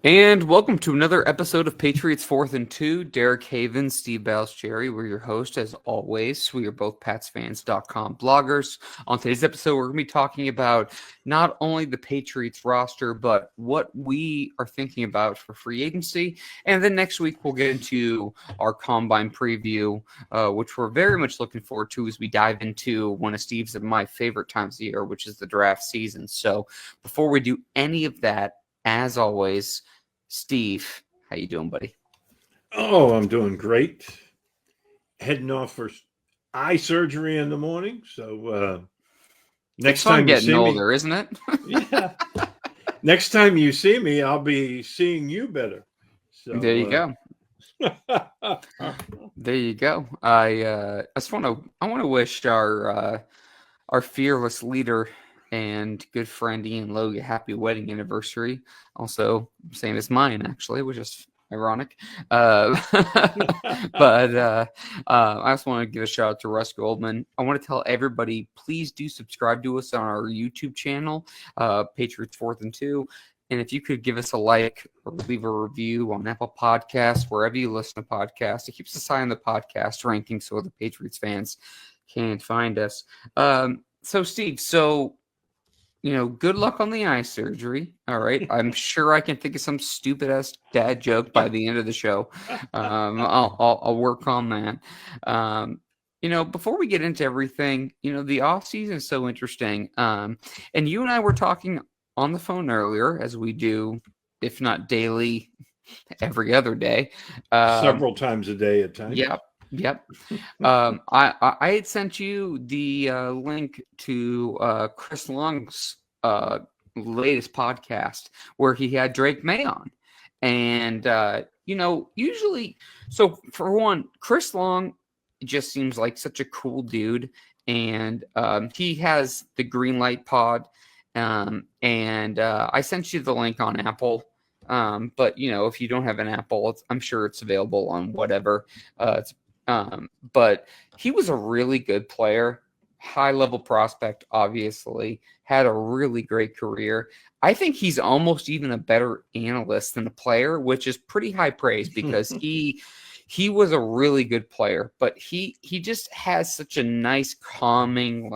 And welcome to another episode of Patriots 4th and 2. Derek Haven, Steve Cherry, we're your host as always. We are both PatsFans.com bloggers. On today's episode, we're going to be talking about not only the Patriots roster, but what we are thinking about for free agency. And then next week, we'll get into our combine preview, which we're very much looking forward to as we dive into one of Steve's and my favorite times of the year, which is the draft season. So before we do any of that, as always, Steve, how you doing, buddy? Oh, I'm doing great. Heading off for eye surgery in the morning. So It's next fun time you getting see older, me, isn't it? yeah. Next time you see me, I'll be seeing you better. There you So go. There you go. I just want to wish our fearless leader and good friend Ian Logue a happy wedding anniversary. Also, same as mine, actually, which is ironic. But I just want to give a shout out to Russ Goldman. I want to tell everybody, please do subscribe to us on our YouTube channel, Patriots 4th and 2. And if you could give us a like or leave a review on Apple Podcasts, wherever you listen to podcasts, it keeps us high on the podcast ranking so the Patriots fans can find us. So, Steve, good luck on the eye surgery. All right. I'm sure I can think of some stupid ass dad joke by the end of the show. I'll work on that. Before we get into everything, the off season is so interesting. And you and I were talking on the phone earlier, as we do, if not daily, every other day. several times a day at times. Yep. I had sent you the link to Chris Long's latest podcast where he had Drake May on. And, usually, so for one, Chris Long just seems like such a cool dude. And he has the Green Light Pod. And I sent you the link on Apple. But, if you don't have an Apple, I'm sure it's available on whatever. But he was a really good player, high-level prospect, obviously, had a really great career. I think he's almost even a better analyst than a player, which is pretty high praise because he was a really good player, but he just has such a nice, calming,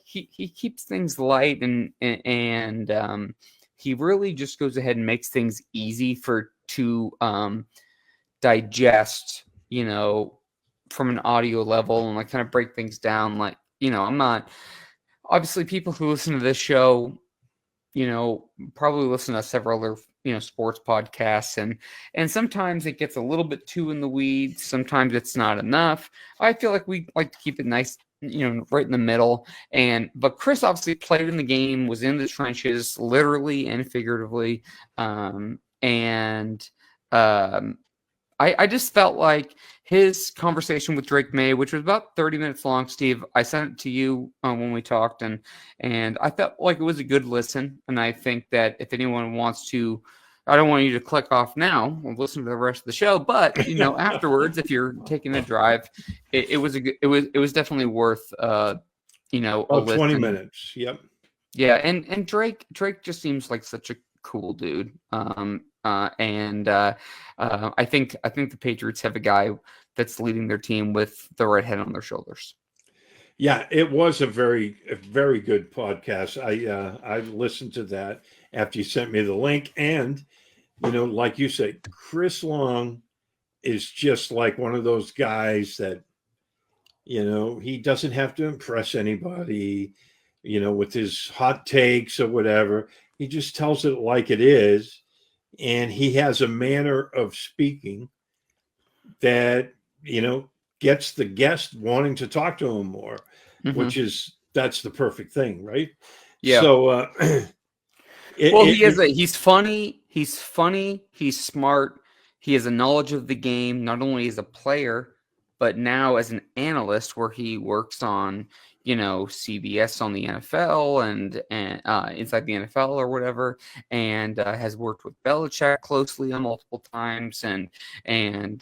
he keeps things light and he really just goes ahead and makes things easy to digest, from an audio level and kind of break things down. I'm not, obviously people who listen to this show, probably listen to several other, sports podcasts and sometimes it gets a little bit too in the weeds. Sometimes it's not enough. I feel like we like to keep it nice, right in the middle. But Chris obviously played in the game, was in the trenches, literally and figuratively. I just felt like his conversation with Drake May, which was about 30 minutes long, Steve, I sent it to you when we talked, and I felt like it was a good listen. And I think that if anyone wants to, I don't want you to click off now and listen to the rest of the show, but afterwards, if you're taking a drive, it was definitely worth a About 20 listen. minutes. Yep. Yeah, and Drake just seems like such a cool dude. I think the Patriots have a guy that's leading their team with the right head on their shoulders. Yeah, it was a very good podcast. I listened to that after you sent me the link, and like you said, Chris Long is just like one of those guys that he doesn't have to impress anybody, with his hot takes or whatever. He just tells it like it is, and he has a manner of speaking that gets the guest wanting to talk to him more. Mm-hmm. That's the perfect thing, right? Yeah. So, he's funny. He's funny. He's smart. He has a knowledge of the game, not only as a player, but now as an analyst where he works on, CBS on the NFL and inside the NFL or whatever, and has worked with Belichick closely on multiple times and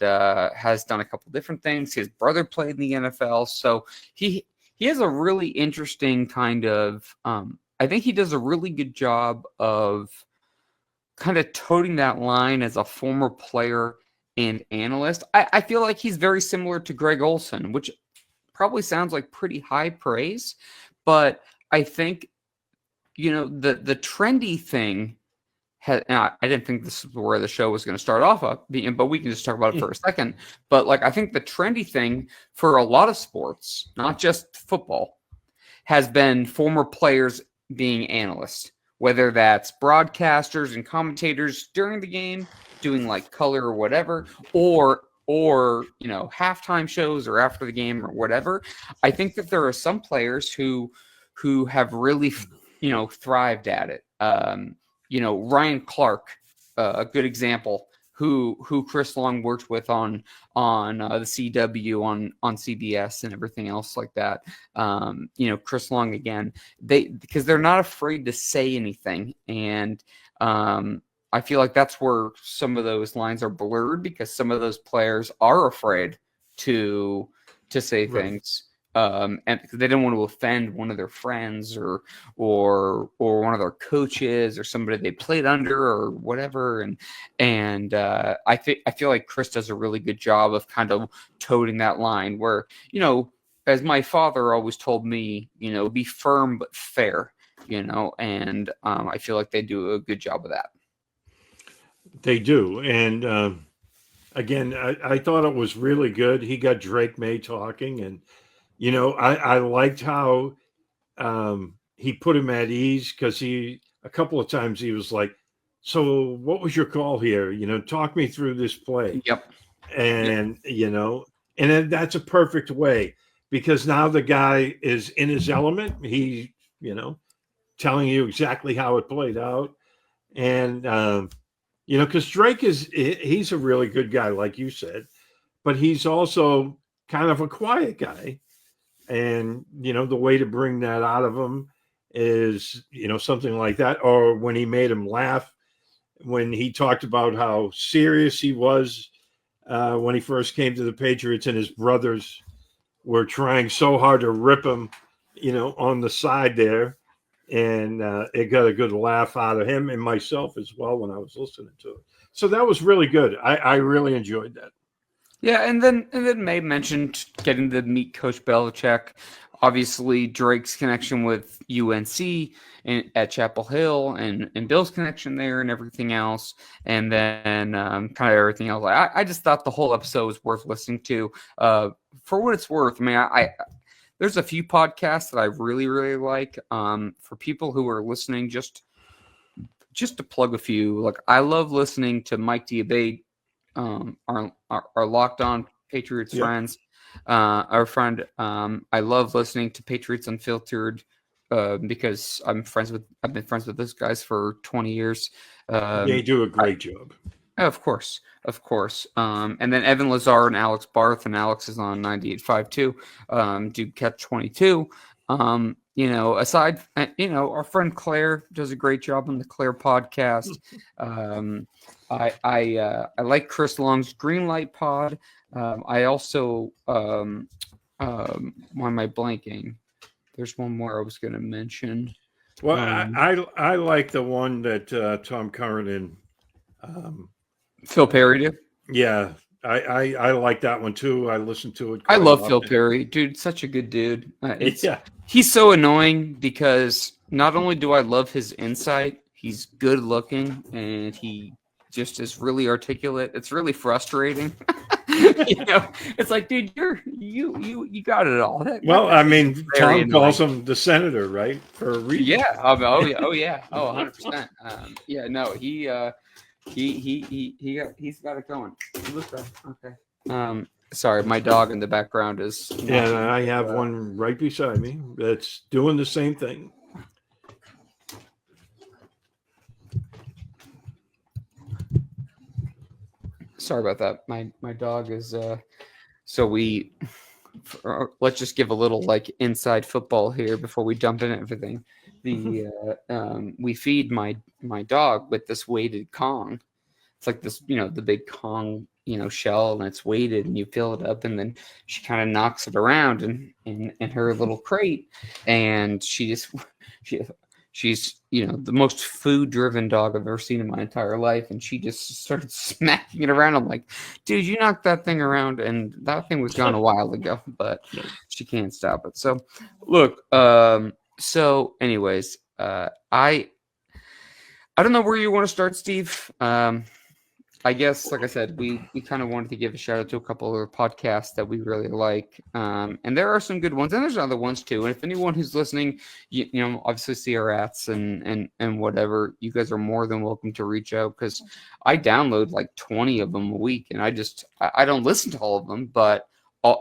has done a couple different things. His brother played in the NFL. So he has a really interesting kind of, I think he does a really good job of kind of toting that line as a former player and analyst. I feel like he's very similar to Greg Olson, which probably sounds like pretty high praise, but I think, the trendy thing I didn't think this is where the show was going to start off but we can just talk about it for a second. But like, I think the trendy thing for a lot of sports, not just football, has been former players being analysts, whether that's broadcasters and commentators during the game, doing like color or whatever, or halftime shows or after the game or whatever. I think that there are some players who have really thrived at it. Ryan Clark, a good example, who Chris Long worked with on the CW on CBS and everything else like that. Chris Long again, because they're not afraid to say anything, and I feel like that's where some of those lines are blurred, because some of those players are afraid to say things. And because they don't want to offend one of their friends or one of their coaches or somebody they played under or whatever, and I feel like Chris does a really good job of kind of toting that line where, as my father always told me, be firm but fair, and I feel like they do a good job of that. They do, and again, I thought it was really good. He got Drake May talking, and I liked how he put him at ease, because a couple of times he was like, so what was your call here? Talk me through this play. Yep. And, and then that's a perfect way, because now the guy is in his element. He, telling you exactly how it played out. And, because Drake he's a really good guy, like you said, but he's also kind of a quiet guy. And, the way to bring that out of him is, something like that. Or when he made him laugh, when he talked about how serious he was when he first came to the Patriots, and his brothers were trying so hard to rip him, on the side there. And it got a good laugh out of him and myself as well when I was listening to it. So that was really good. I really enjoyed that. Yeah, and then May mentioned getting to meet Coach Belichick. Obviously, Drake's connection with UNC at Chapel Hill, and Bill's connection there, and everything else, and then kind of everything else. I just thought the whole episode was worth listening to. For what it's worth, I mean, I there's a few podcasts that I really, really like. For people who are listening, just to plug a few, like I love listening to Mike Diabate. Our Locked On Patriots friends, our friend. I love listening to Patriots Unfiltered because I've been friends with those guys for 20 years. They do a great job. Of course. And then Evan Lazar and Alex Barth, and Alex is on 98.5 too. Do Catch 22. Aside, our friend Claire does a great job on the Claire podcast. I like Chris Long's Greenlight pod. I also, why am I blanking? There's one more I was going to mention. Well, I like the one that Tom Curran and Phil Perry do. Yeah, I like that one too. I listen to it. I love Phil Perry, dude. Such a good dude. He's so annoying because not only do I love his insight, he's good looking and he just is really articulate. It's really frustrating. It's like, dude, you got it all. I mean, Tom calls him the senator, right? For a reason. Yeah. Oh yeah. Oh, 100%. He's got it going. Okay. Sorry, my dog in the background is. Yeah, I have one right beside me that's doing the same thing. Sorry about that. My dog is. So let's just give a little like inside football here before we dump in everything. We feed my dog with this weighted Kong. It's like this, the big Kong, shell, and it's weighted, and you fill it up, and then she kind of knocks it around in her little crate, and she she's, the most food-driven dog I've ever seen in my entire life, and she just started smacking it around. I'm like, dude, you knocked that thing around, and that thing was gone a while ago, but she can't stop it. So, look, so anyways, I don't know where you want to start, Steve. I guess, like I said, we kind of wanted to give a shout out to a couple of podcasts that we really like. And there are some good ones, and there's other ones too. And if anyone who's listening, obviously see our ads and whatever, you guys are more than welcome to reach out, because I download like 20 of them a week, and I don't listen to all of them, but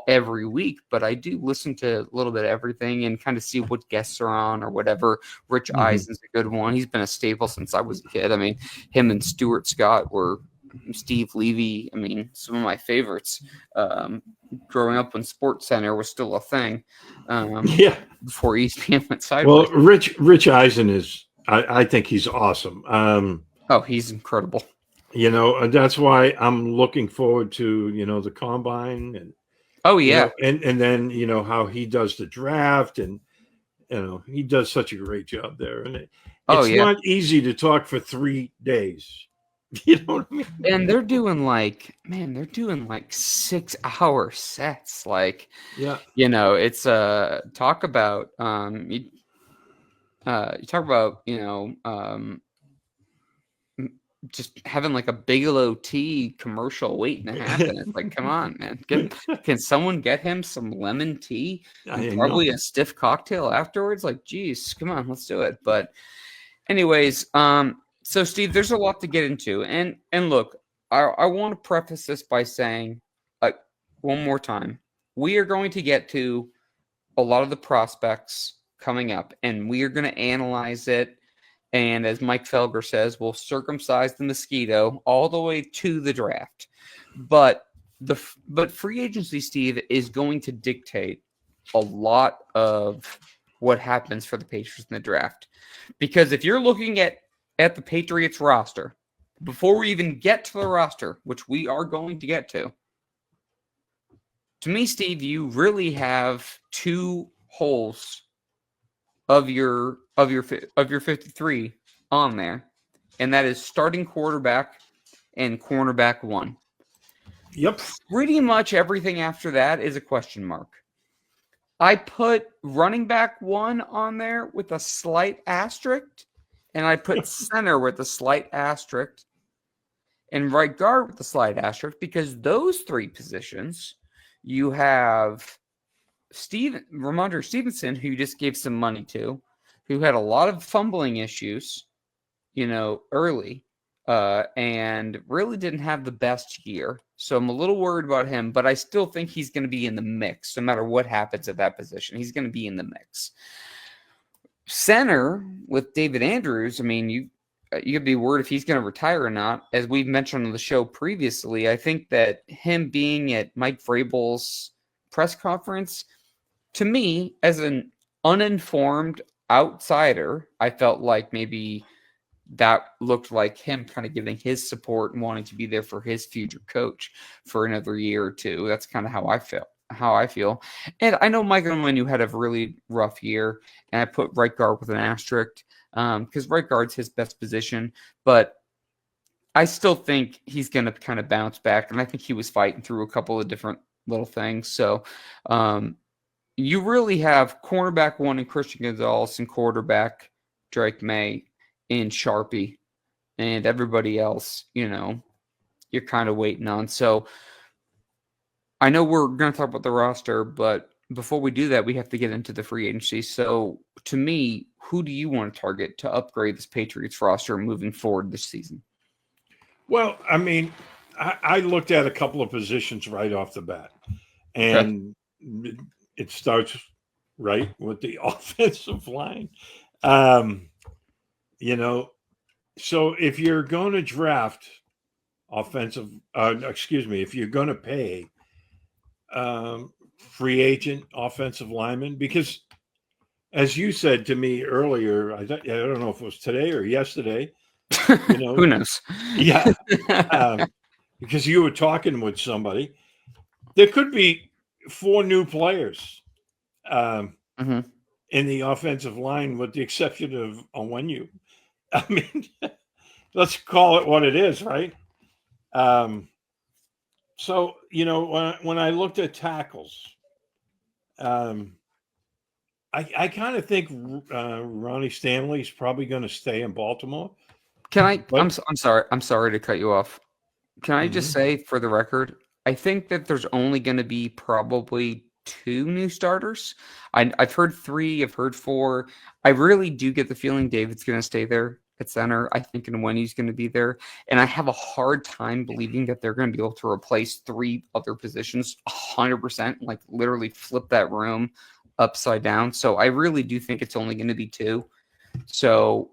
every week, but I do listen to a little bit of everything and kind of see what guests are on or whatever. Rich Eisen's a good one. He's been a staple since I was a kid. I mean, him and Stuart Scott were Steve Levy. I mean, some of my favorites. Growing up when Sports Center was still a thing. Before ESPN went sideways. Well, Rich Eisen is, I think he's awesome. He's incredible. That's why I'm looking forward to, the combine and, and then, it's he does the draft, and, he does such a great job there. And it's not easy to talk for 3 days. You know what I mean? And they're doing like 6-hour sets. Like, it's talk about, you talk about, just having like a Bigelow tea commercial waiting to happen. It's like, come on, man. Can someone get him some lemon tea and probably a stiff cocktail afterwards? Like, geez, come on, let's do it. But anyways, so Steve, there's a lot to get into. And look, I want to preface this by saying, one more time, we are going to get to a lot of the prospects coming up, and we are going to analyze it. And as Mike Felger says, we'll circumcise the mosquito all the way to the draft. But free agency, Steve, is going to dictate a lot of what happens for the Patriots in the draft. Because if you're looking at the Patriots roster, before we even get to the roster, which we are going to get to me, Steve, you really have two holes of your 53 on there, and that is starting quarterback and cornerback 1. Yep. Pretty much everything after that is a question mark. I put running back 1 on there with a slight asterisk, and I put center with a slight asterisk, and right guard with a slight asterisk, because those 3 positions, you have Ramondre Stevenson, who you just gave some money to, who had a lot of fumbling issues, early, and really didn't have the best year. So I'm a little worried about him, but I still think he's going to be in the mix. No matter what happens at that position, he's going to be in the mix. Center with David Andrews, I mean, you could be worried if he's going to retire or not. As we've mentioned on the show previously, I think that him being at Mike Vrabel's press conference, to me, as an uninformed outsider, I felt like maybe that looked like him kind of giving his support and wanting to be there for his future coach for another year or two. That's kind of how I feel. And I know Michael Onwenu had a really rough year, and I put right guard with an asterisk because right guard's his best position, but I still think he's going to kind of bounce back, and I think he was fighting through a couple of different little things. So you really have cornerback 1 in Christian Gonzalez and quarterback Drake May in Sharpie, and everybody else, you're kind of waiting on. So I know we're going to talk about the roster, but before we do that, we have to get into the free agency. So to me, who do you want to target to upgrade this Patriots roster moving forward this season? Well, I mean, I looked at a couple of positions right off the bat, and it starts right with the offensive line. So if you're going to draft if you're going to pay free agent offensive linemen, because as you said to me earlier, I don't know if it was today or yesterday, who knows? Yeah. Because you were talking with somebody, there could be 4 new players in the offensive line, with the exception of Onwenu. I mean, let's call it what it is, right? So when I looked at tackles, um, I kind of think Ronnie Stanley's probably going to stay in Baltimore. I'm sorry. I'm sorry to cut you off. Can I just Mhm. say, for the record, I think that there's only going to be probably 2 new starters. I've heard 3. I've heard 4. I really do get the feeling David's going to stay there at center. I think and when he's going to be there, and I have a hard time believing that they're going to be able to replace 3 other positions 100%, like literally flip that room upside down. So I really do think it's only going to be 2. So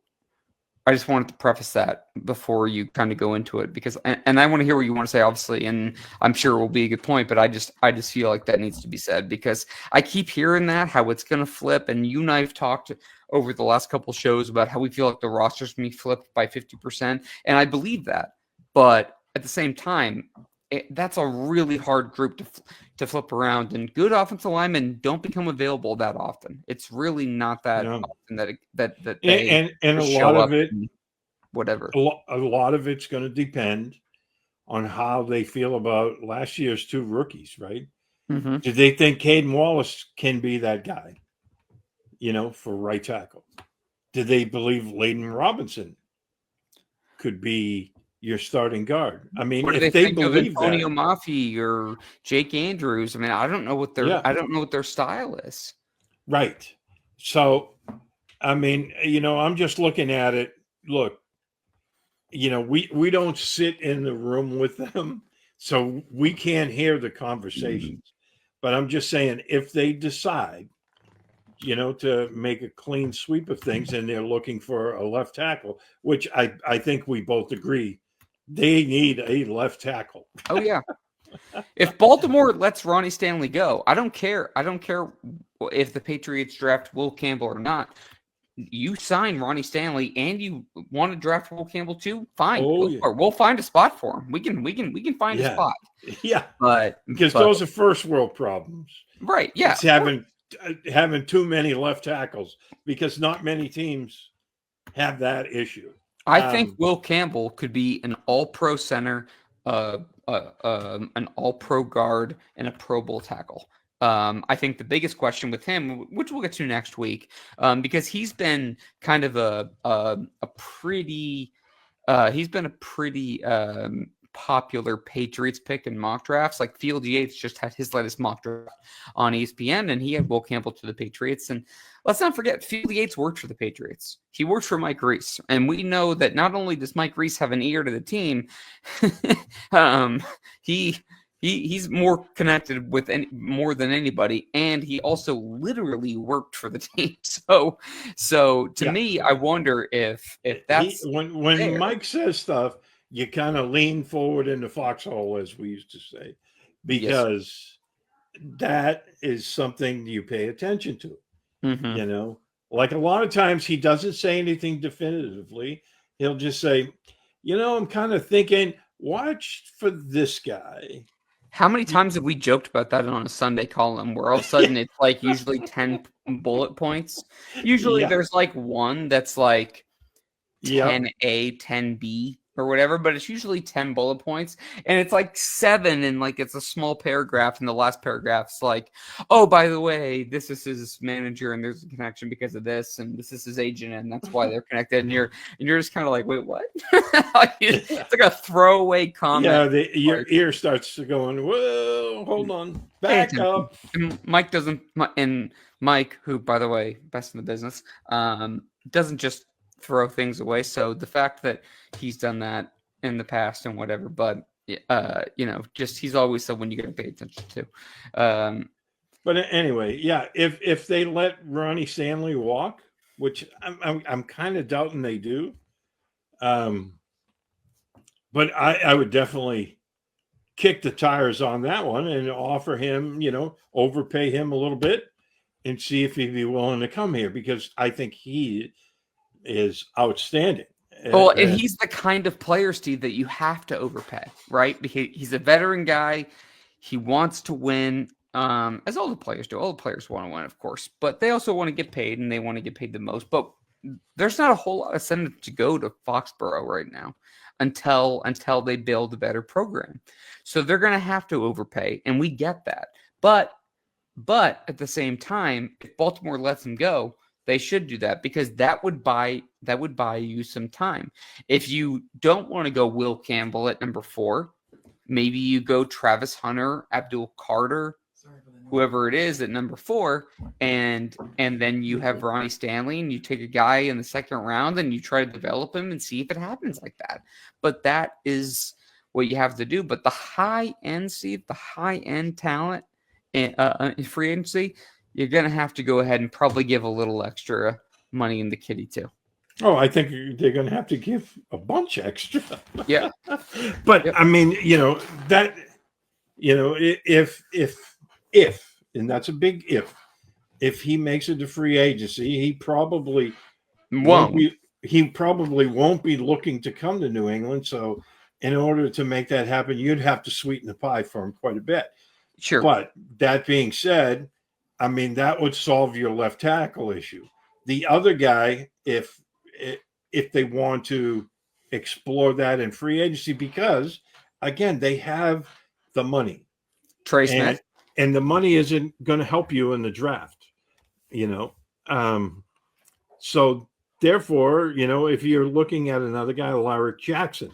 I just wanted to preface that before you kind of go into it, because and I want to hear what you want to say, obviously, and I'm sure it will be a good point, but I just feel like that needs to be said, because I keep hearing that how it's going to flip, and you and I have talked over the last couple shows about how we feel like the roster's going to be flipped by 50%, and I believe that, but at the same time, that's a really hard group to flip around, and good offensive linemen don't become available that often. It's really not that No. often that they And a lot show of up it, and whatever. a lot of it's going to depend on how they feel about last year's 2 rookies, right? Mm-hmm. Do they think Caden Wallace can be that guy, for right tackle? Do they believe Layden Robinson could be your starting guard? I mean, What do they if they think of believe Antonio that, Maffei or Jake Andrews? I mean, I don't know what yeah, their style is. right. So, I mean, I'm just looking at it. Look, we don't sit in the room with them, so we can't hear the conversations. But I'm just saying, if they decide, to make a clean sweep of things, and they're looking for a left tackle, which I think we both agree they need a left tackle. Oh yeah. If Baltimore lets Ronnie Stanley go, I don't care. I don't care if the Patriots draft Will Campbell or not. You sign Ronnie Stanley and you want to draft Will Campbell too, fine. Oh Go yeah, for it. We'll find a spot for him. We can find a yeah, spot. yeah. But Because those are first world problems. right, yeah. It's having too many left tackles, because not many teams have that issue. I think Will Campbell could be an all-pro center, an all-pro guard, and a Pro Bowl tackle. I think the biggest question with him, which we'll get to next week, because he's been kind of a pretty popular Patriots pick in mock drafts. Like Field Yates just had his latest mock draft on ESPN, and he had Will Campbell to the Patriots. And let's not forget, Field Yates worked for the Patriots. He worked for Mike Reese, and we know that not only does Mike Reese have an ear to the team, he's more connected with more than anybody, and he also literally worked for the team. So to me, I wonder if that's when there. Mike says stuff, you kind of lean forward in the foxhole, as we used to say, Yes. because that is something you pay attention to. Mm-hmm. Like a lot of times he doesn't say anything definitively. He'll just say, I'm kind of thinking, watch for this guy. How many times have we joked about that on a Sunday column where all of a sudden it's like usually 10 bullet points? Usually Yeah. there's like one that's like Yep. 10A, 10B or whatever, but it's usually 10 bullet points, and it's like 7, and like it's a small paragraph, and the last paragraph's like, oh, by the way, this is his manager, and there's a connection because of this, and this is his agent, and that's why they're connected, and you're just kind of like, wait, what? It's like a throwaway comment. Yeah, your ear starts to going, whoa, hold on, Pay back attention. up. And Mike, who, by the way, best in the business, doesn't just throw things away. So the fact that he's done that in the past and whatever, but just he's always someone you got to pay attention to. But anyway, yeah, if they let Ronnie Stanley walk, which I'm kind of doubting they do, but I would definitely kick the tires on that one and offer him, overpay him a little bit and see if he'd be willing to come here, because I think he is outstanding. Well, and he's the kind of player, Steve, that you have to overpay, right? Because he's a veteran guy. He wants to win. as all the players do. All the players want to win, of course, but they also want to get paid, and they want to get paid the most. But there's not a whole lot of incentive to go to Foxborough right now until they build a better program. So they're going to have to overpay, and we get that. But at the same time, if Baltimore lets them go, they should do that, because that would buy you some time. If you don't want to go Will Campbell at number 4, maybe you go Travis Hunter, Abdul Carter, whoever it is at number 4, and then you have Ronnie Stanley, and you take a guy in the second round and you try to develop him and see if it happens like that. But that is what you have to do. But the high end talent in free agency, you're going to have to go ahead and probably give a little extra money in the kitty too. Oh, I think they're going to have to give a bunch extra. Yeah. But yep. I mean, if, and that's a big if he makes it to free agency, he probably won't be looking to come to New England. So in order to make that happen, you'd have to sweeten the pie for him quite a bit. Sure. But that being said, I mean, that would solve your left tackle issue. The other guy, if they want to explore that in free agency, because again, they have the money. Trey Smith. And the money isn't going to help you in the draft, So therefore, if you're looking at another guy, Larry Jackson.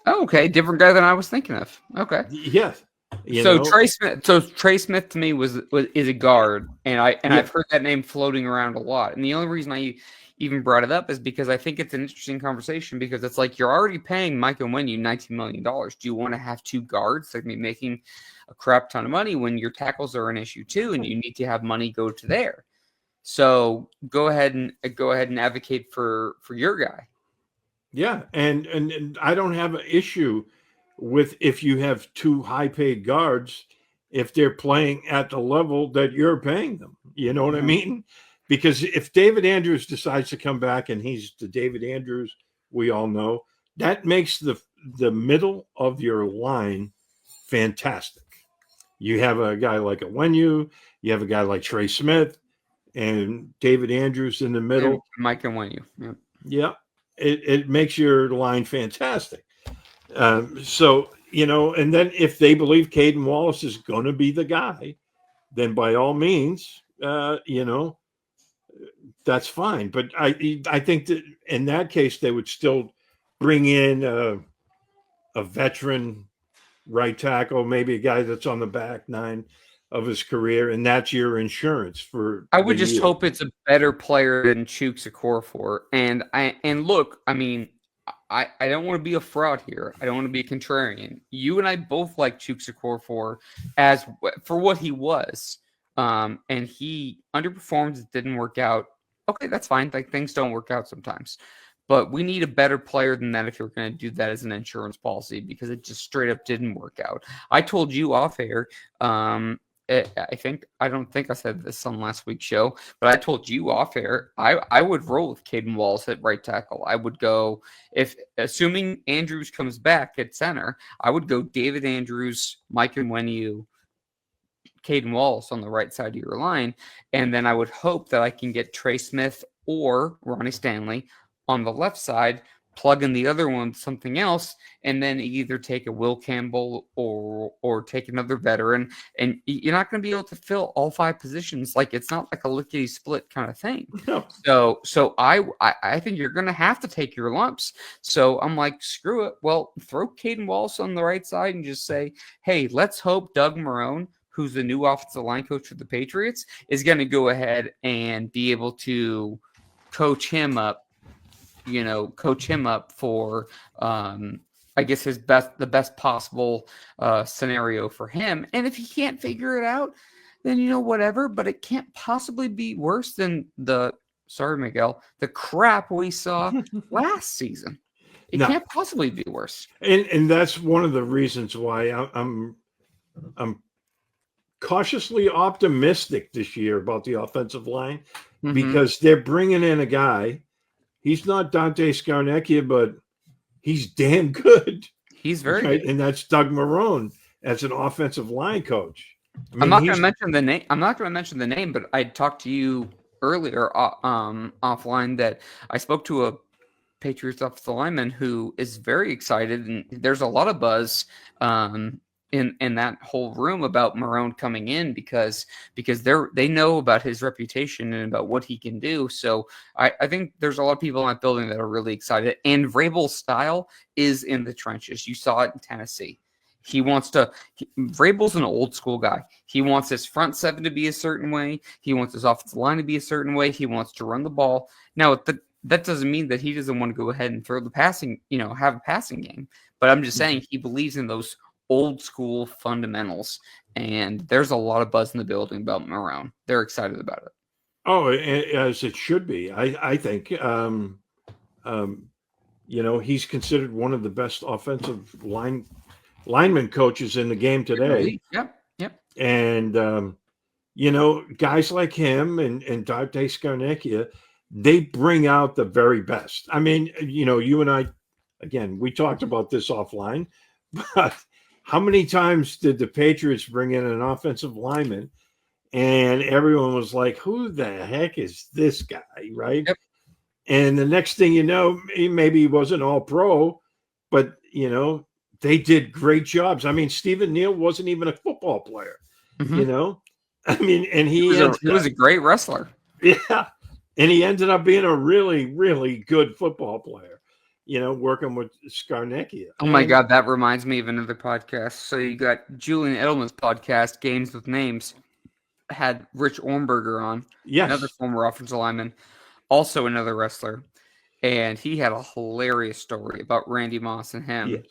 Oh, okay. Different guy than I was thinking of. Okay. Yes. Trey Smith. So Trey Smith to me is a guard, and I've heard that name floating around a lot. And the only reason I even brought it up is because I think it's an interesting conversation, because it's like you're already paying Mike Onwenu $19 million. Do you want to have 2 guards that be making a crap ton of money when your tackles are an issue too, and you need to have money go to there? So go ahead and advocate for your guy. Yeah, and I don't have an issue with if you have 2 high-paid guards if they're playing at the level that you're paying them. You know what I mean? Because if David Andrews decides to come back, and he's the David Andrews we all know, that makes the middle of your line fantastic. You have a guy like Onwenu, you have a guy like Trey Smith, and David Andrews in the middle. And Mike Onwenu. Yeah. It makes your line fantastic. So, and then if they believe Caden Wallace is going to be the guy, then by all means, that's fine. But I think that in that case, they would still bring in a veteran right tackle, maybe a guy that's on the back 9 of his career, and that's your insurance for. I would just hope it's a better player than Chuks Okorafor. And look, I mean, I don't want to be a fraud here. I don't want to be a contrarian. You and I both like Chuks Okorafor for what he was. And he underperformed. It didn't work out. Okay, that's fine. Like, things don't work out sometimes. But we need a better player than that if you're going to do that as an insurance policy, because it just straight up didn't work out. I told you off air, I don't think I said this on last week's show, but I told you off air, I would roll with Caden Wallace at right tackle. I would go, assuming Andrews comes back at center, I would go David Andrews, Mike Onwenu, Caden Wallace on the right side of your line. And then I would hope that I can get Trey Smith or Ronnie Stanley on the left side, plug in the other one with something else, and then either take a Will Campbell or take another veteran. And you're not going to be able to fill all 5 positions. Like, it's not like a lickety split kind of thing. No. So I think you're going to have to take your lumps. So I'm like, screw it. Well, throw Caden Wallace on the right side and just say, hey, let's hope Doug Marrone, who's the new offensive line coach for the Patriots, is going to go ahead and be able to coach him up for, I guess, the best possible scenario for him. And if he can't figure it out, then, whatever, but it can't possibly be worse than the crap we saw last season. It can't possibly be worse. And that's one of the reasons why I'm cautiously optimistic this year about the offensive line, because they're bringing in a guy. He's not Dante Scarnecchia, but he's damn good. He's very good. And that's Doug Marrone as an offensive line coach. I I'm mean, not going to he's mention the name. I'm not going to mention the name, but I talked to you earlier offline that I spoke to a Patriots offensive lineman who is very excited, and there's a lot of buzz in that whole room about Marone coming in because they know about his reputation and about what he can do. So I think there's a lot of people in that building that are really excited. And Vrabel's style is in the trenches. You saw it in Tennessee. He wants to. Vrabel's an old school guy. He wants his front seven to be a certain way. He wants his offensive line to be a certain way. He wants to run the ball. Now, that doesn't mean that he doesn't want to go ahead and throw the passing, have a passing game. But I'm just saying he believes in those old school fundamentals. And there's a lot of buzz in the building about Marone. They're excited about it. Oh, as it should be. I think. He's considered one of the best offensive lineman coaches in the game today. Yep. And guys like him and Dante Scarnecchia, they bring out the very best. I mean, you and I, again, we talked about this offline, but how many times did the Patriots bring in an offensive lineman and everyone was like, who the heck is this guy, right? Yep. And the next thing you know, maybe he wasn't all pro, but, they did great jobs. I mean, Stephen Neal wasn't even a football player, I mean, and he was a great wrestler. Yeah. And he ended up being a really, really good football player, working with Scarnecchia. Oh my God, that reminds me of another podcast. So you got Julian Edelman's podcast, Games with Names, had Rich Ornberger on, another former offensive lineman, also another wrestler. And he had a hilarious story about Randy Moss and him. Yes.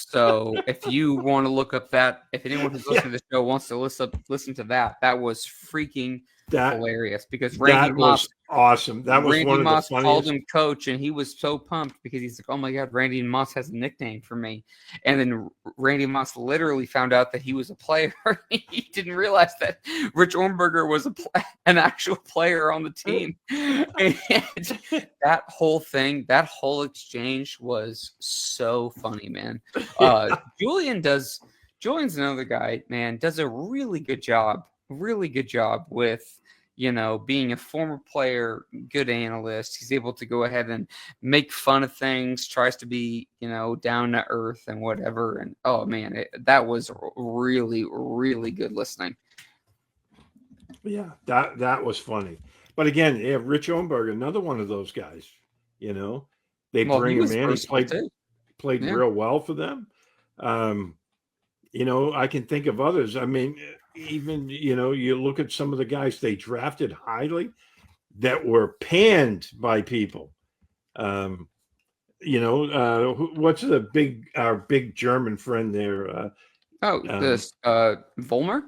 So if you want to look up that, if anyone who's listening to the show wants to listen to that was freaking hilarious because Randy Moss was awesome. That was Randy one of Moss the funniest. called him coach, and he was so pumped because he's like, "Oh my God, Randy Moss has a nickname for me." And then Randy Moss literally found out that he was a player. He didn't realize that Rich Ornberger was an actual player on the team. And that whole thing, that whole exchange was so funny, man. Julian's another guy, man, does a really good job with being a former player, good analyst. He's able to go ahead and make fun of things, tries to be, down to earth and whatever. And oh man, that was really, really good listening. Yeah, that was funny. But again, Rich Ornberger, another one of those guys, they bring him in. He played real well for them. I can think of others. I mean, even, you look at some of the guys they drafted highly that were panned by people. What's our big German friend there? Vollmer?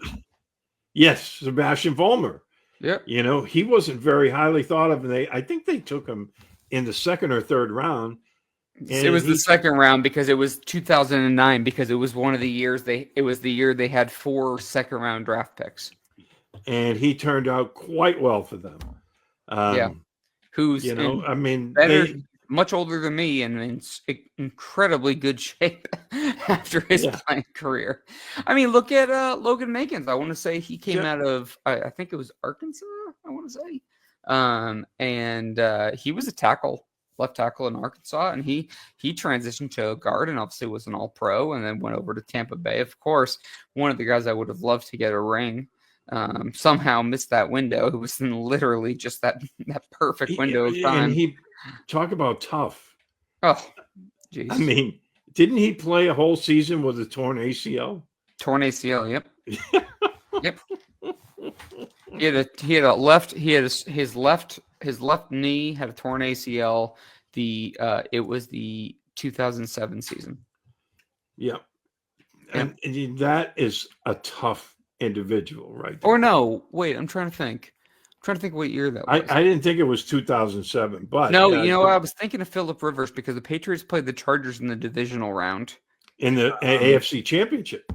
Yes, Sebastian Vollmer. Yeah. He wasn't very highly thought of, and I think they took him in the second or third round. It was the second round because it was 2009 because it was one of the years it was the year they had 4 second-round draft picks. And he turned out quite well for them. Who's better, much older than me and in incredibly good shape after his playing career. I mean, look at Logan Mankins. I want to say he came out of I think it was Arkansas, I want to say. And he was a left tackle in Arkansas, and he transitioned to a guard and obviously was an all-pro and then went over to Tampa Bay. Of course, one of the guys I would have loved to get a ring somehow missed that window. It was literally just that perfect window of time. And he talk about tough. Oh, geez. I mean, didn't he play a whole season with a torn ACL? Torn ACL, yep. Yep. His left knee had a torn ACL. It was the 2007 season. Yep. And that is a tough individual, right there. Or no, wait, I'm trying to think what year that was. I didn't think it was 2007, but no, I was thinking of Phillip Rivers because the Patriots played the Chargers in the divisional round in the AFC Championship.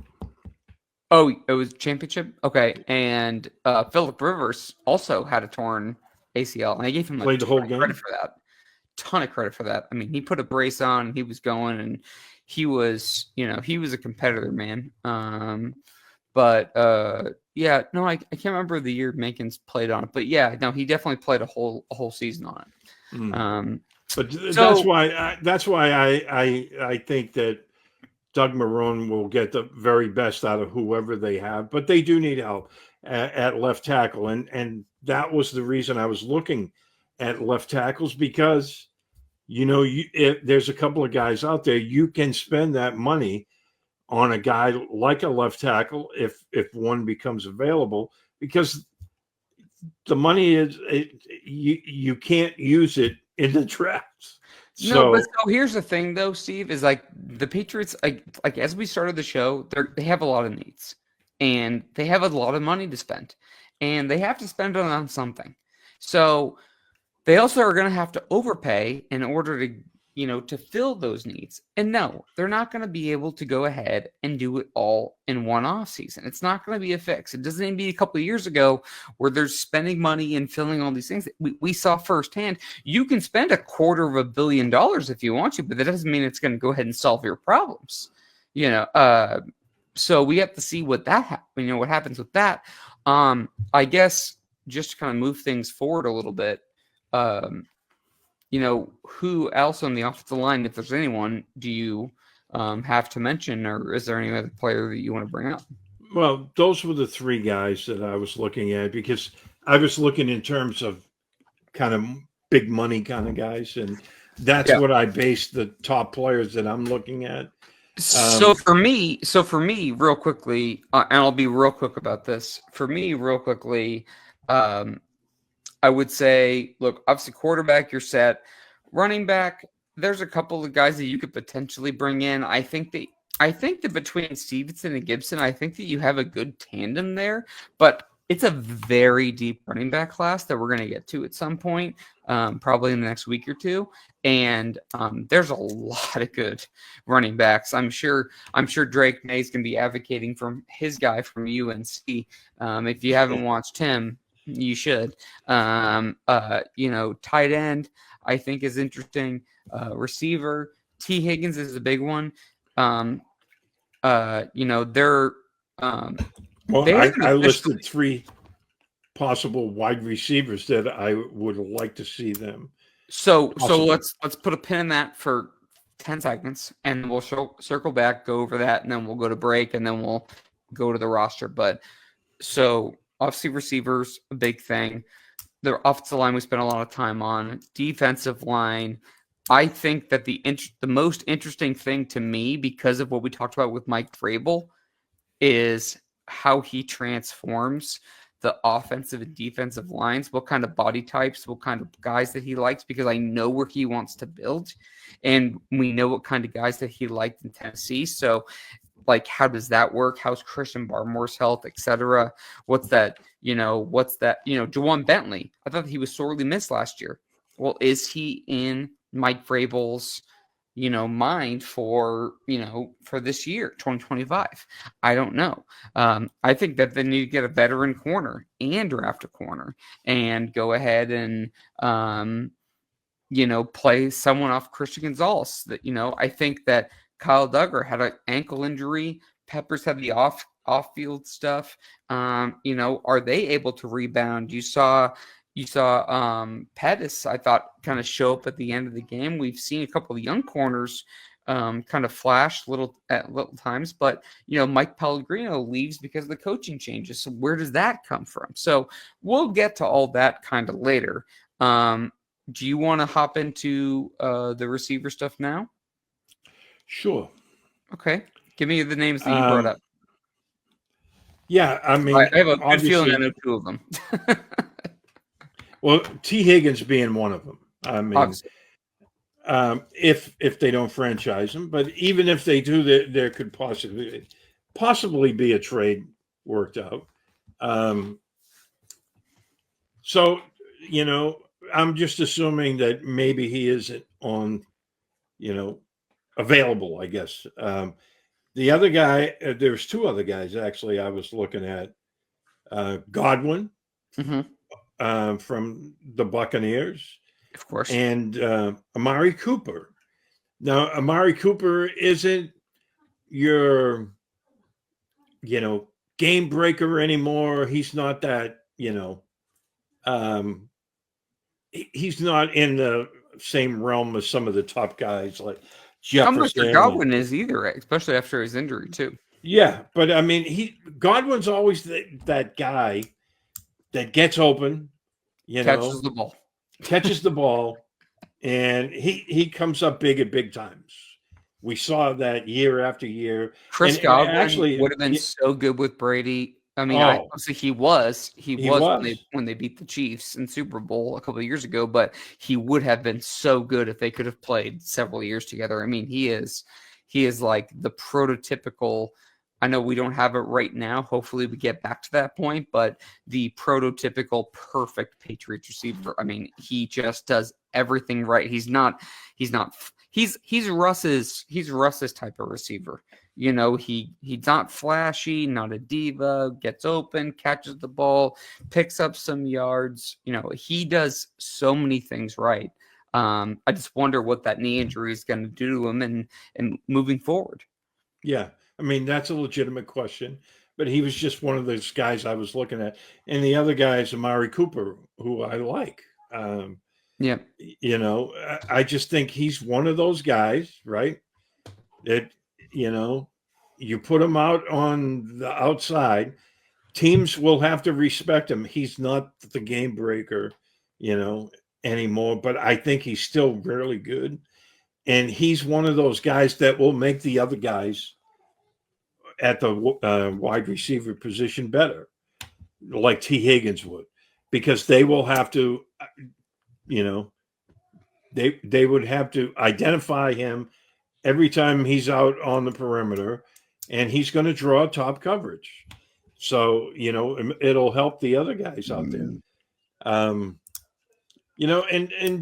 Oh, it was championship? Okay. And Phillip Rivers also had a torn ACL. And I gave him played the whole game. Credit for that. Ton of credit for that. I mean, he put a brace on and he was going and he was a competitor, man. But yeah, no, I can't remember the year Mankins played on it, but yeah, no, he definitely played a whole season on it. Mm. But that's So why I think that Doug Marrone will get the very best out of whoever they have, but they do need help at left tackle, and that was the reason I was looking at left tackles, because if there's a couple of guys out there, you can spend that money on a guy like a left tackle if one becomes available, because the money you can't use it in the drafts. no, but So so here's the thing though, Steve, is like the Patriots, like as we started the show, they have a lot of needs, and they have a lot of money to spend, and they have to spend it on something. So they also are going to have to overpay in order to, to fill those needs. And no, they're not going to be able to go ahead and do it all in one off season. It's not going to be a fix. It doesn't even be a couple of years ago where they're spending money and filling all these things. We saw firsthand. You can spend $250 million if you want to, but that doesn't mean it's going to go ahead and solve your problems. So we have to see what what happens with that. I guess just to kind of move things forward a little bit. Who else on the offensive line, if there's anyone, do you have to mention, or is there any other player that you want to bring up? Well, those were the three guys that I was looking at, because I was looking in terms of kind of big money kind of guys, and that's what I based the top players that I'm looking at. So for me, real quickly, and I'll be real quick about this. For me, real quickly, I would say, look, obviously quarterback, you're set. Running back, there's a couple of guys that you could potentially bring in. I think that between Stevenson and Gibson, I think that you have a good tandem there, but it's a very deep running back class that we're going to get to at some point, probably in the next week or two. And there's a lot of good running backs. I'm sure Drake May's going to be advocating for his guy from UNC. If you haven't watched him, you should. Tight end, I think, is interesting. Receiver, T. Higgins is a big one. They're I listed three possible wide receivers that I would like to see them. So let's put a pin in that for 10 seconds, and we'll circle back, go over that, and then we'll go to break, and then we'll go to the roster. But so obviously receivers, a big thing. The offensive line we spent a lot of time on. Defensive line, I think that the most interesting thing to me, because of what we talked about with Mike Vrabel, is how he transforms the offensive and defensive lines, what kind of body types, what kind of guys that he likes, because I know where he wants to build, and we know what kind of guys that he liked in Tennessee. So like, how does that work? How's Christian Barmore's health, etc.? What's that? Juwan Bentley. I thought he was sorely missed last year. Well, is he in Mike Vrabel's, mind for this year, 2025? I don't know. I think that they need to get a veteran corner and draft a corner and go ahead and, play someone off Christian Gonzalez. That, I think that Kyle Duggar had an ankle injury. Peppers had the off-field stuff. Are they able to rebound? You saw Pettis, I thought, kind of show up at the end of the game. We've seen a couple of young corners kind of flash at little times, but Mike Pellegrino leaves because of the coaching changes. So where does that come from? So we'll get to all that kind of later. Do you want to hop into the receiver stuff now? Sure. Okay. Give me the names that you brought up. Yeah, I mean, I have a good feeling I know two of them. Well, T. Higgins being one of them. I mean, if they don't franchise him, but even if they do, there could possibly be a trade worked out. So, I'm just assuming that maybe he isn't on, available, I guess. The other guy, there's two other guys actually I was looking at. Godwin from the Buccaneers, of course, and Amari Cooper. Now, Amari Cooper isn't your, game breaker anymore. He's not that, he's not in the same realm as some of the top guys like How much Jefferson. Godwin is either, especially after his injury too. Yeah, but I mean, Godwin's always that guy that gets open, Catches the ball. catches the ball, and he comes up big at big times. We saw that year after year. Chris And Godwin actually, would have been so good with Brady. I mean, oh, obviously he was he when they beat the Chiefs in Super Bowl a couple of years ago, but he would have been so good if they could have played several years together. I mean, he is like the prototypical. I know we don't have it right now. Hopefully we get back to that point, but the prototypical perfect Patriots receiver. I mean, he just does everything right. He's Russ's type of receiver. He's not flashy, not a diva, gets open, catches the ball, picks up some yards. He does so many things right. I just wonder what that knee injury is going to do to him and moving forward. Yeah. I mean, that's a legitimate question, but he was just one of those guys I was looking at. And the other guy is Amari Cooper, who I like. Yeah. I just think he's one of those guys, right? That, you put him out on the outside, teams will have to respect him. He's not the game breaker, anymore, but I think he's still really good. And he's one of those guys that will make the other guys at the wide receiver position better, like T. Higgins would, because they will have to, they would have to identify him every time he's out on the perimeter, and he's going to draw top coverage. So, it'll help the other guys out there. And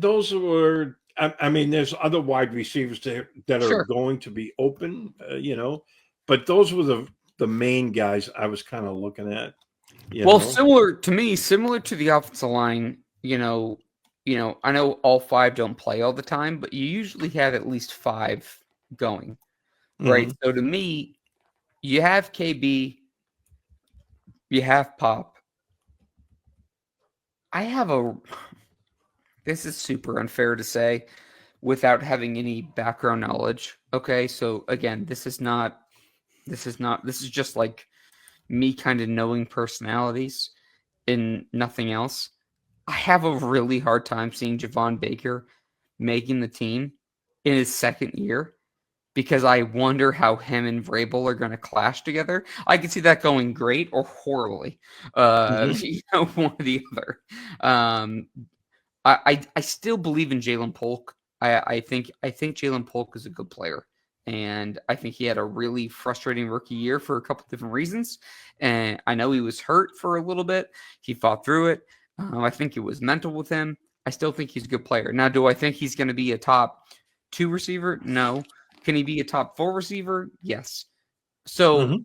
those were, I mean, there's other wide receivers that are going to be open, but those were the main guys I was kind of looking at. Similar to the offensive line, I know all five don't play all the time, but you usually have at least five going, right? Mm-hmm. So to me, you have KB, you have Pop. This is super unfair to say without having any background knowledge. Okay, so again, this is just like me kind of knowing personalities and nothing else. I have a really hard time seeing Javon Baker making the team in his second year because I wonder how him and Vrabel are going to clash together. I can see that going great or horribly, one or the other. I still believe in Jalen Polk. I think Jalen Polk is a good player. And I think he had a really frustrating rookie year for a couple different reasons. And I know he was hurt for a little bit. He fought through it. I think it was mental with him. I still think he's a good player. Now, do I think he's going to be a top 2 receiver? No. Can he be a top 4 receiver? Yes. So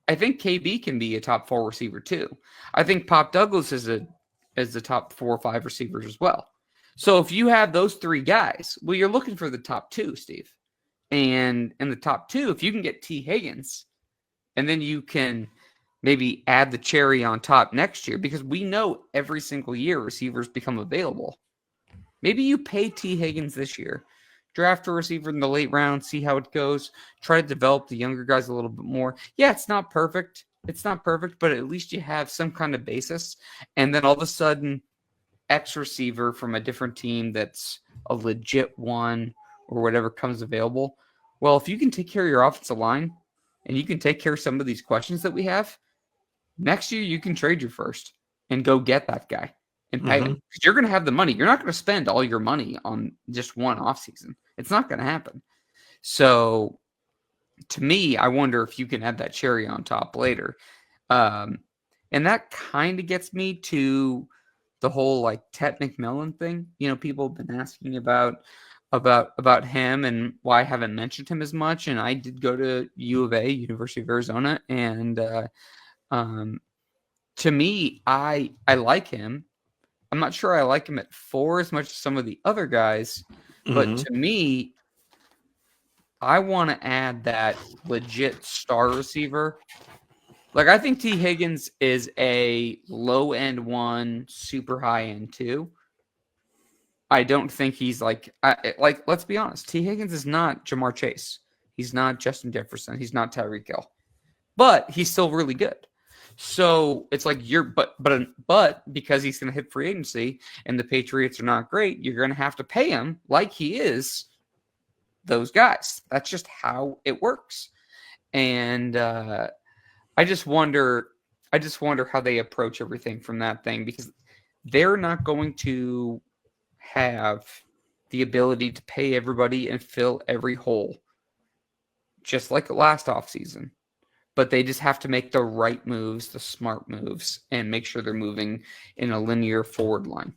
I think KB can be a top 4 receiver too. I think Pop Douglas is the top 4 or 5 receivers as well. So if you have those 3 guys, well, you're looking for the top 2, Steve. And in the top 2, if you can get T. Higgins, and then you can maybe add the cherry on top next year, because we know every single year receivers become available. Maybe you pay T. Higgins this year, draft a receiver in the late round, see how it goes, try to develop the younger guys a little bit more. Yeah, it's not perfect. But at least you have some kind of basis. And then all of a sudden, X receiver from a different team that's a legit one or whatever comes available. Well, if you can take care of your offensive line and you can take care of some of these questions that we have, next year you can trade your first and go get that guy and pay him. Because you're going to have the money. You're not going to spend all your money on just one offseason. It's not going to happen. So to me, I wonder if you can add that cherry on top later. And that kind of gets me to the whole like Ted McMillan thing. People have been asking about him and why I haven't mentioned him as much. And I did go to U of A, University of Arizona, and to me, I like him. I'm not sure I like him at 4 as much as some of the other guys, but to me, I want to add that legit star receiver Like, I think T. Higgins is a low end 1, super high end 2. I don't think he's like let's be honest. T. Higgins is not Jamar Chase. He's not Justin Jefferson. He's not Tyreek Hill. But he's still really good. So it's like but because he's going to hit free agency and the Patriots are not great, you're going to have to pay him like he is those guys. That's just how it works. And I just wonder how they approach everything from that thing, because they're not going to have the ability to pay everybody and fill every hole just like last offseason. But they just have to make the right moves, the smart moves, and make sure they're moving in a linear forward line.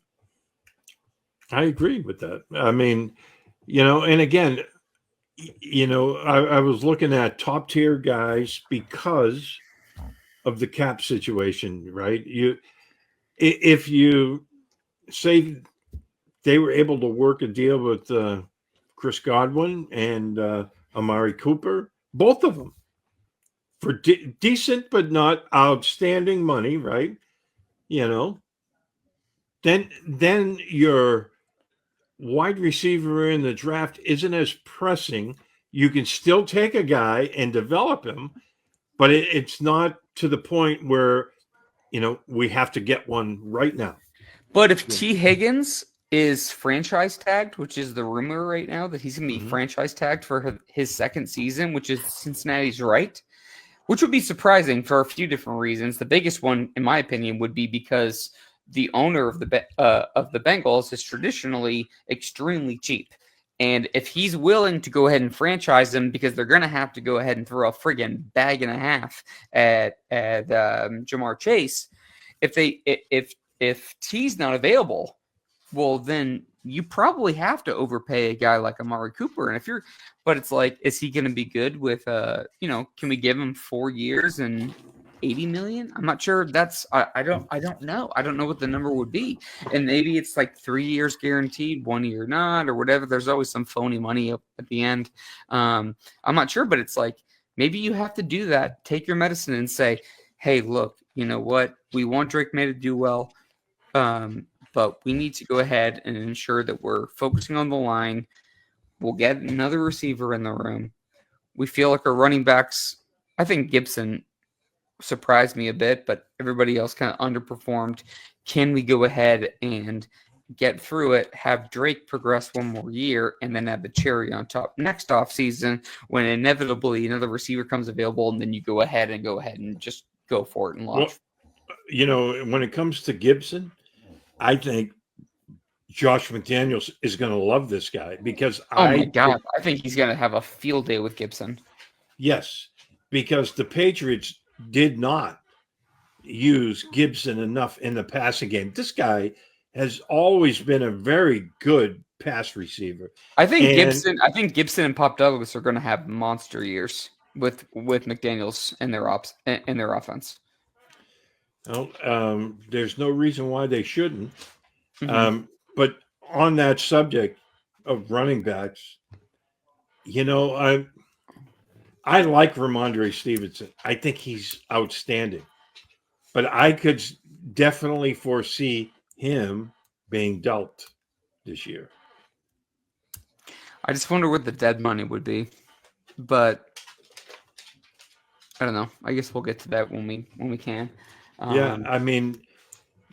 I agree with that. I mean, and again, I was looking at top tier guys because of the cap situation, right? If you say they were able to work a deal with Chris Godwin and Amari Cooper, both of them, for decent but not outstanding money, right? Then your wide receiver in the draft isn't as pressing. You can still take a guy and develop him, but it's not to the point where we have to get one right now. But if T. Higgins is franchise tagged, which is the rumor right now that he's going to be franchise tagged for his second season, which is Cincinnati's right, which would be surprising for a few different reasons. The biggest one, in my opinion, would be because the owner of the Bengals is traditionally extremely cheap. And if he's willing to go ahead and franchise him, because they're going to have to go ahead and throw a friggin' bag and a half at Jamar Chase, if T's not available, well, then you probably have to overpay a guy like Amari Cooper. And but it's like, is he going to be good with, can we give him 4 years and $80 million? I'm not sure. I don't know. I don't know what the number would be. And maybe it's like 3 years guaranteed, 1 year not, or whatever. There's always some phony money up at the end. I'm not sure, but it's like, maybe you have to do that. Take your medicine and say, hey, look, you know what? We want Drake May to do well. But we need to go ahead and ensure that we're focusing on the line. We'll get another receiver in the room. We feel like our running backs, I think Gibson surprised me a bit, but everybody else kind of underperformed. Can we go ahead and get through it, have Drake progress 1 more year, and then have the cherry on top next offseason when inevitably another receiver comes available, and then you go ahead and just go for it and launch? Well, when it comes to Gibson, I think Josh McDaniels is going to love this guy because my God, I think he's going to have a field day with Gibson. Yes, because the Patriots did not use Gibson enough in the passing game. This guy has always been a very good pass receiver. I think Gibson and Pop Douglas are going to have monster years with McDaniels and their offense. Well, there's no reason why they shouldn't. But on that subject of running backs, I like Ramondre Stevenson. I think he's outstanding. But I could definitely foresee him being dealt this year. I just wonder what the dead money would be. But I don't know. I guess we'll get to that when we can. Yeah, I mean,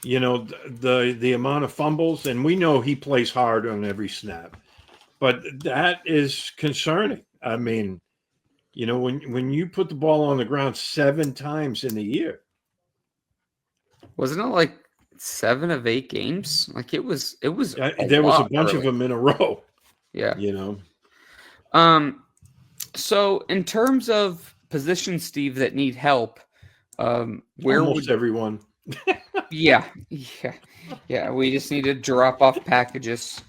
the amount of fumbles, and we know he plays hard on every snap, but that is concerning. I mean, when you put the ball on the ground 7 times in a year, wasn't it like 7 of 8 games? Like it was. There was a bunch of them in a row. Yeah. So in terms of positions, Steve, that need help, everyone. Yeah. We just need to drop off packages,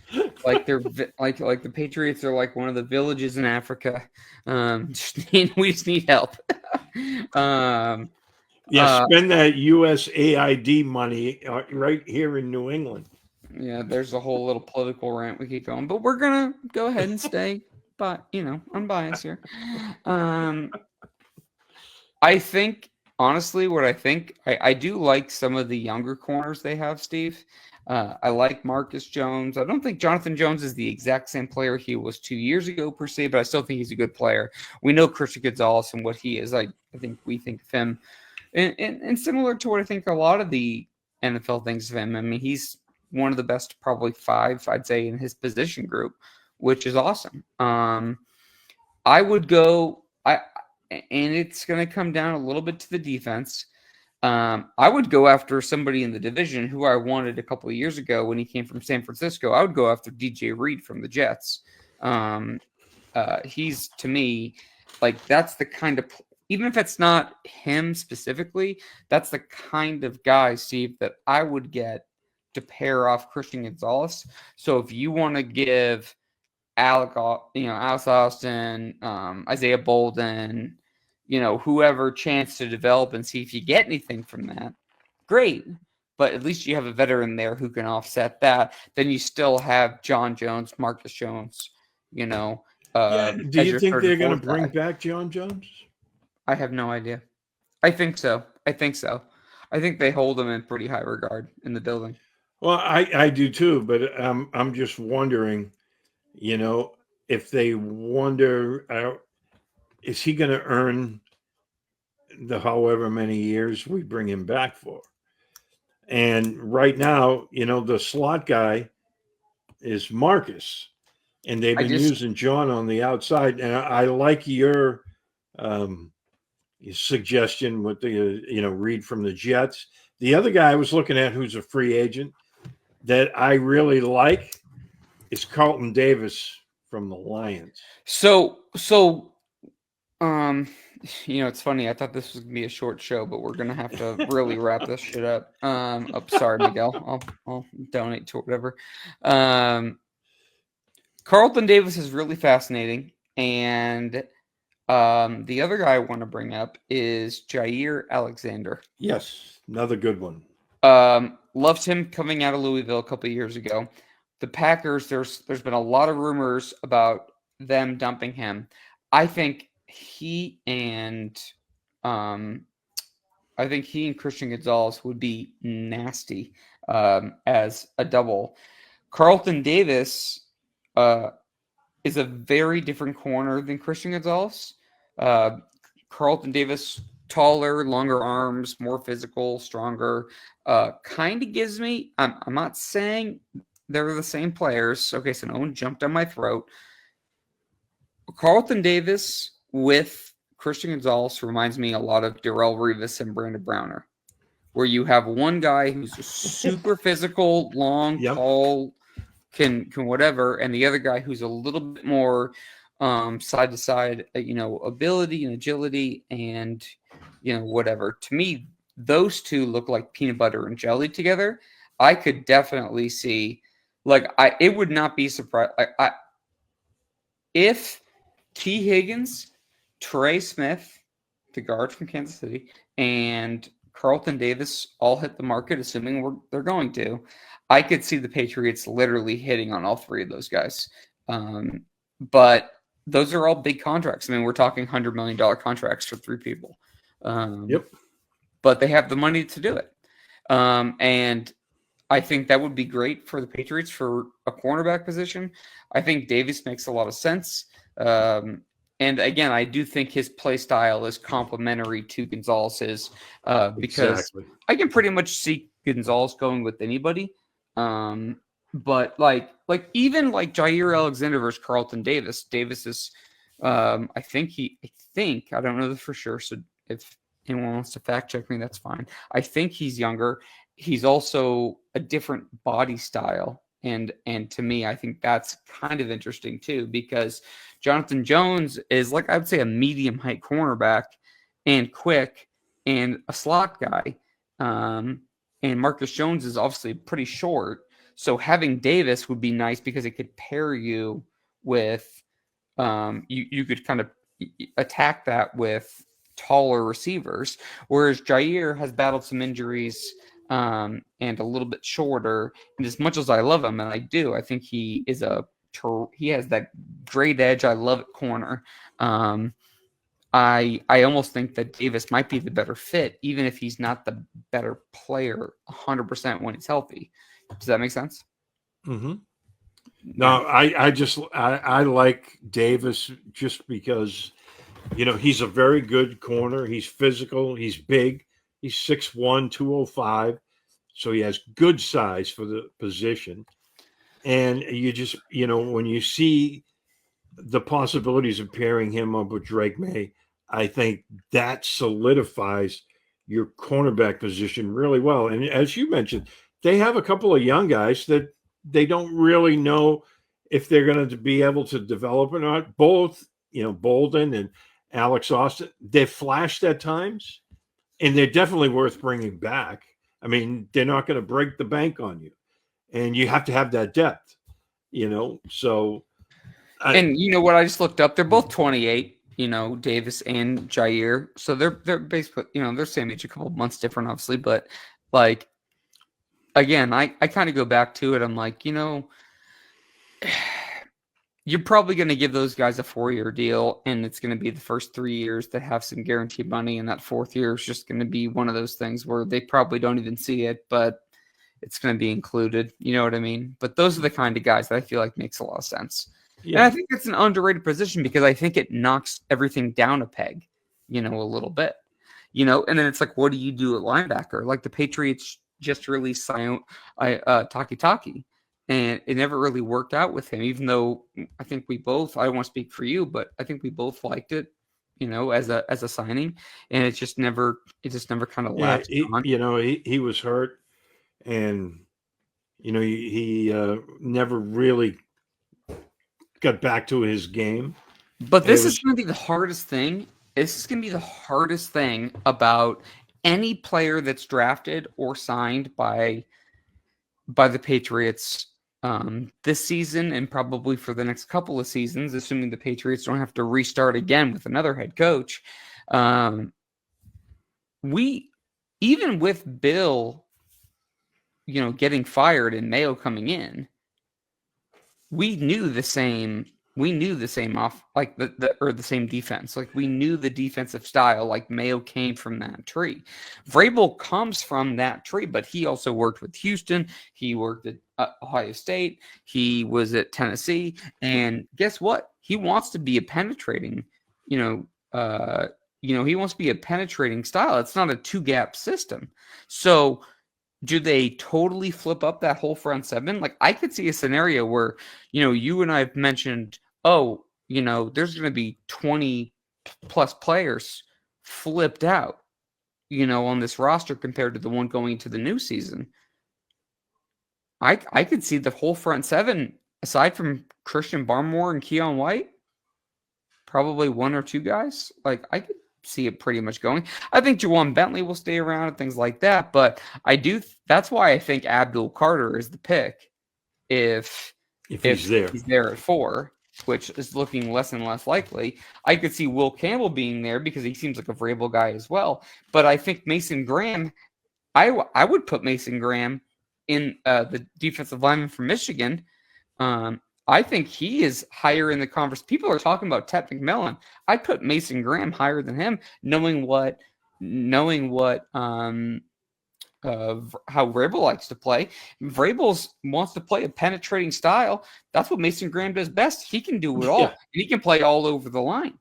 like they're like the Patriots are like one of the villages in Africa. We just need help. Spend that USAID money right here in New England. Yeah, there's a whole little political rant we keep going, but we're gonna go ahead and stay, unbiased here. I think honestly, what I think, I do like some of the younger corners they have, Steve. I like Marcus Jones. I don't think Jonathan Jones is the exact same player he was 2 years ago per se, but I still think he's a good player. We know Christian Gonzalez and what he is. I think we think of him, and similar to what I think a lot of the NFL thinks of him. I mean, he's one of the best, probably five, I'd say, in his position group, which is awesome. I would go. And it's going to come down a little bit to the defense. I would go after somebody in the division who I wanted a couple of years ago when he came from San Francisco. I would go after DJ Reed from the Jets. He's, to me, like, that's the kind of, even if it's not him specifically, that's the kind of guy, Steve, that I would get to pair off Christian Gonzalez. So if you want to give Alex Austin, Isaiah Bolden, whoever chance to develop and see if you get anything from that, great. But at least you have a veteran there who can offset that. Then you still have John Jones, Marcus Jones, Do as you your think third and they're going to fourth bring guy. back John Jones? I have no idea. I think so. I think they hold him in pretty high regard in the building. Well, I do too, but I'm just wondering, if they wonder, is he going to earn the however many years we bring him back for? And right now, the slot guy is Marcus, and they've been using John on the outside. And I like your suggestion with the Reed from the Jets. The other guy I was looking at, who's a free agent, that I really like, is Carlton Davis from the Lions. So, it's funny. I thought this was gonna be a short show, but we're gonna have to really wrap this shit up. Sorry, Miguel. I'll donate to whatever. Carlton Davis is really fascinating, and the other guy I want to bring up is Jair-Alexander. Yes, another good one. Loved him coming out of Louisville a couple of years ago. The Packers, there's been a lot of rumors about them dumping him. I think he and Christian Gonzalez would be nasty as a double. Carlton Davis is a very different corner than Christian Gonzalez. Carlton Davis, taller, longer arms, more physical, stronger. Kind of gives me. I'm not saying they're the same players. Okay, so no one jumped down my throat. Carlton Davis with Christian Gonzalez reminds me a lot of Darrelle Revis and Brandon Browner, where you have one guy who's super physical, long, tall, can whatever, and the other guy who's a little bit more side to side, ability and agility and whatever. To me, those two look like peanut butter and jelly together. I could definitely see, it would not be surprised. If T. Higgins, Trey Smith, the guard from Kansas City, and Carlton Davis all hit the market, assuming they're going to, I could see the Patriots literally hitting on all three of those guys. But those are all big contracts. I mean, we're talking $100 million contracts for three people. Yep. But they have the money to do it. And I think that would be great for the Patriots for a cornerback position. I think Davis makes a lot of sense. And again, I do think his play style is complementary to Gonzalez's because I can pretty much see Gonzalez going with anybody. But even Jair-Alexander versus Carlton Davis, Davis is, I think, I don't know this for sure. So if anyone wants to fact check me, that's fine. I think he's younger. He's also a different body style. And to me, I think that's kind of interesting too, because Jonathan Jones is I would say a medium height cornerback and quick and a slot guy. And Marcus Jones is obviously pretty short. So having Davis would be nice because it could pair you with, you could kind of attack that with taller receivers. Whereas Jair has battled some injuries and a little bit shorter. And as much as I love him, and I do, I think he is he has that great edge. I love it corner. I almost think that Davis might be the better fit, even if he's not the better player 100% when he's healthy. Does that make sense? Mm-hmm. Yeah. No, I like Davis just because, he's a very good corner. He's physical. He's big. He's 6'1", 205. So he has good size for the position. And you just, when you see the possibilities of pairing him up with Drake May, I think that solidifies your cornerback position really well. And as you mentioned, they have a couple of young guys that they don't really know if they're going to be able to develop or not. Both, Bolden and Alex Austin, they've flashed at times, and they're definitely worth bringing back. I mean, they're not going to break the bank on you, and you have to have that depth, So, And you know what? I just looked up. They're both 28. Davis and Jair. So they're basically they're same age, a couple of months different, obviously. But like again, I kind of go back to it. I'm like, you're probably going to give those guys a 4-year deal, and it's going to be the first 3 years that have some guaranteed money, and that fourth year is just going to be one of those things where they probably don't even see it, but it's going to be included. You know what I mean? But those are the kind of guys that I feel like makes a lot of sense. Yeah. And I think it's an underrated position because I think it knocks everything down a peg, a little bit. And then it's like, what do you do at linebacker? Like the Patriots just released Taki, and it never really worked out with him, even though I think I don't want to speak for you, but I think we both liked it, as a signing, and it just never kind of latched on. He was hurt, and he never really got back to his game. But this is going to be the hardest thing. This is going to be the hardest thing about any player that's drafted or signed by the Patriots this season, and probably for the next couple of seasons, assuming the Patriots don't have to restart again with another head coach. We, even with Bill, getting fired and Mayo coming in, we knew the same off, like the same defense. Like we knew the defensive style, like Mayo came from that tree. Vrabel comes from that tree, but he also worked with Houston. He worked at Ohio State. He was at Tennessee. And guess what? He wants to be a penetrating, he wants to be a penetrating style. It's not a 2-gap system. So do they totally flip up that whole front seven? Like I could see a scenario where, you and I have mentioned, there's going to be 20 plus players flipped out, on this roster compared to the one going into the new season. I could see the whole front seven, aside from Christian Barmore and Keon White, probably 1 or 2 guys. Like I could see it pretty much going. I think Jawan Bentley will stay around and things like that, but that's why I think Abdul Carter is the pick if he's there at 4, which is looking less and less likely. I could see Will Campbell being there because he seems like a Vrabel guy as well, but I think Mason Graham, I would put Mason Graham in the defensive lineman from Michigan. I think he is higher in the conference. People are talking about Ted McMillan. I'd put Mason Graham higher than him, knowing what how Vrabel likes to play. Vrabel wants to play a penetrating style. That's what Mason Graham does best. He can do it all, and he can play all over the line.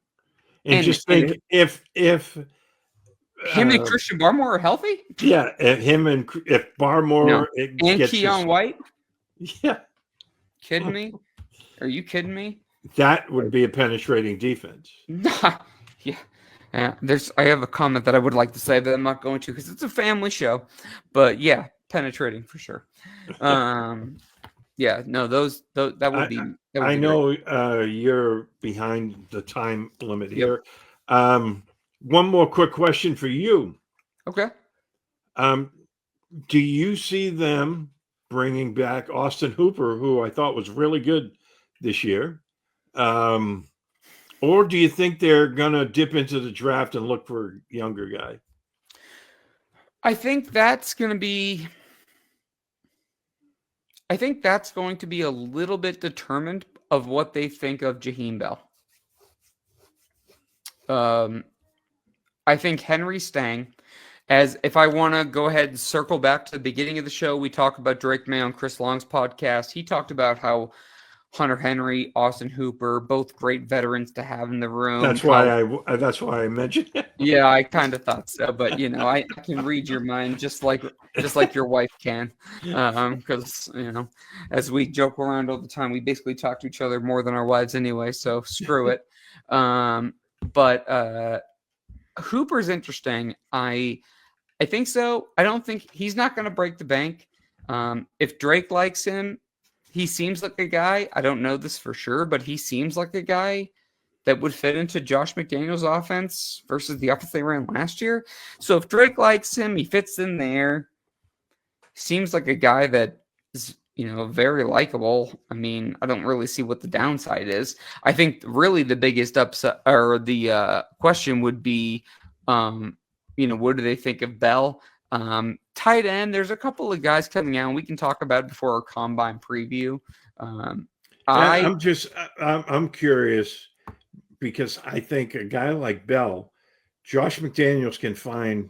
And just think if him and Christian Barmore are healthy, if Barmore and Keon White, yeah, kidding me? Are you kidding me? That would be a penetrating defense. Yeah. I have a comment that I would like to say, but I'm not going to because it's a family show. But yeah, penetrating for sure. Yeah, no, that would be. I know you're behind the time limit here. One more quick question for you. Okay. Do you see them bringing back Austin Hooper, who I thought was really good this year? Or do you think they're going to dip into the draft and look for a younger guy? I think that's going to be a little bit determined of what they think of Jaheim Bell. I think Henry's staying. As if I want to go ahead and circle back to the beginning of the show, we talked about Drake May on Chris Long's podcast. He talked about how Hunter Henry, Austin Hooper, both great veterans to have in the room. That's why I mentioned it. Yeah, I kind of thought so, but I can read your mind just like your wife can, because as we joke around all the time, we basically talk to each other more than our wives anyway. So screw it. But Hooper's interesting. I think so. I don't think he's not going to break the bank. If Drake likes him, he seems like a guy. I don't know this for sure, but he seems like a guy that would fit into Josh McDaniels' offense versus the offense they ran last year. So if Drake likes him, he fits in there. Seems like a guy that is, very likable. I mean, I don't really see what the downside is. I think really the biggest upset or the question would be, what do they think of Bell? Tight end, there's a couple of guys coming out, and we can talk about it before our combine preview. I'm curious because I think a guy like Bell, Josh McDaniels can find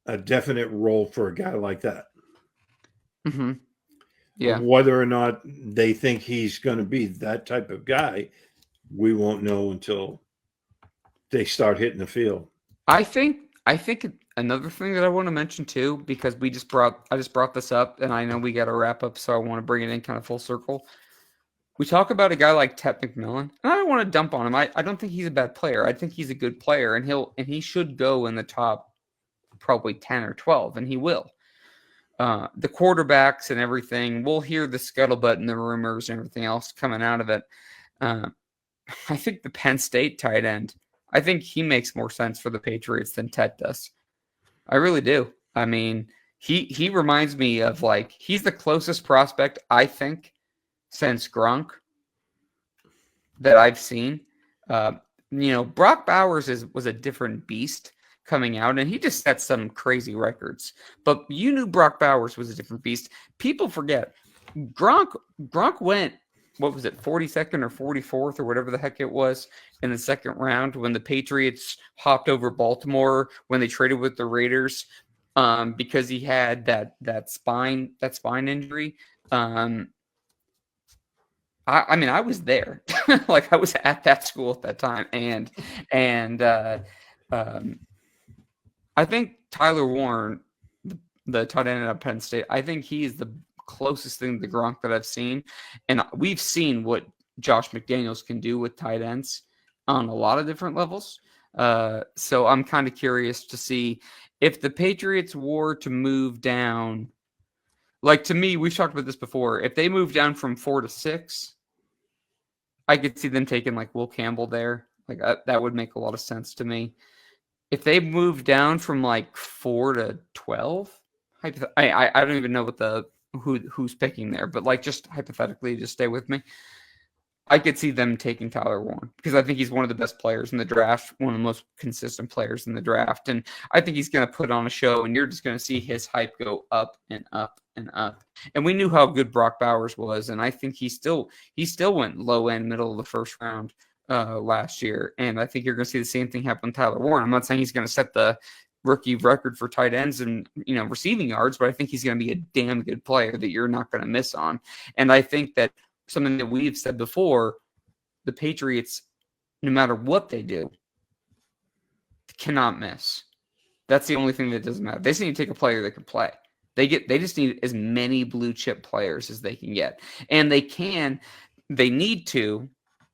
a definite role for a guy like that. Mm-hmm. Yeah. Whether or not they think he's going to be that type of guy, we won't know until they start hitting the field. I think another thing that I want to mention too, because I just brought this up, and I know we got to wrap up, so I want to bring it in kind of full circle. We talk about a guy like Tet McMillan, and I don't want to dump on him. I don't think he's a bad player. I think he's a good player, and he should go in the top probably 10 or 12, and he will. The quarterbacks and everything, we'll hear the scuttlebutt and the rumors and everything else coming out of it. I think the Penn State tight end, I think he makes more sense for the Patriots than Tet does. I really do. I mean, he reminds me of he's the closest prospect, I think, since Gronk that I've seen. Brock Bowers was a different beast coming out, and he just set some crazy records. But you knew Brock Bowers was a different beast. People forget. Gronk went, what was it, 42nd or 44th or whatever the heck it was in the second round when the Patriots hopped over Baltimore when they traded with the Raiders because he had that spine injury. I was there. I was at that school at that time. And I think Tyler Warren, the tight end at Penn State, I think he is the closest thing to Gronk that I've seen. And we've seen what Josh McDaniels can do with tight ends on a lot of different levels. So I'm kind of curious to see if the Patriots were to move down. To me, we've talked about this before. If they move down from 4 to 6, I could see them taking Will Campbell there. That would make a lot of sense to me. If they move down from 4 to 12, I don't even know what who's picking there, but just hypothetically, just stay with me. I could see them taking Tyler Warren because I think he's one of the best players in the draft, one of the most consistent players in the draft, and I think he's going to put on a show, and you're just going to see his hype go up and up and up. And we knew how good Brock Bowers was, and I think he still went low end, middle of the first round last year, and I think you're going to see the same thing happen with Tyler Warren. I'm not saying he's going to set the rookie record for tight ends and receiving yards, but I think he's going to be a damn good player that you're not going to miss on. And I think that something that we've said before, the Patriots, no matter what they do, cannot miss. That's the only thing that doesn't matter. They just need to take a player that can play. They just need as many blue chip players as they can get. And they need to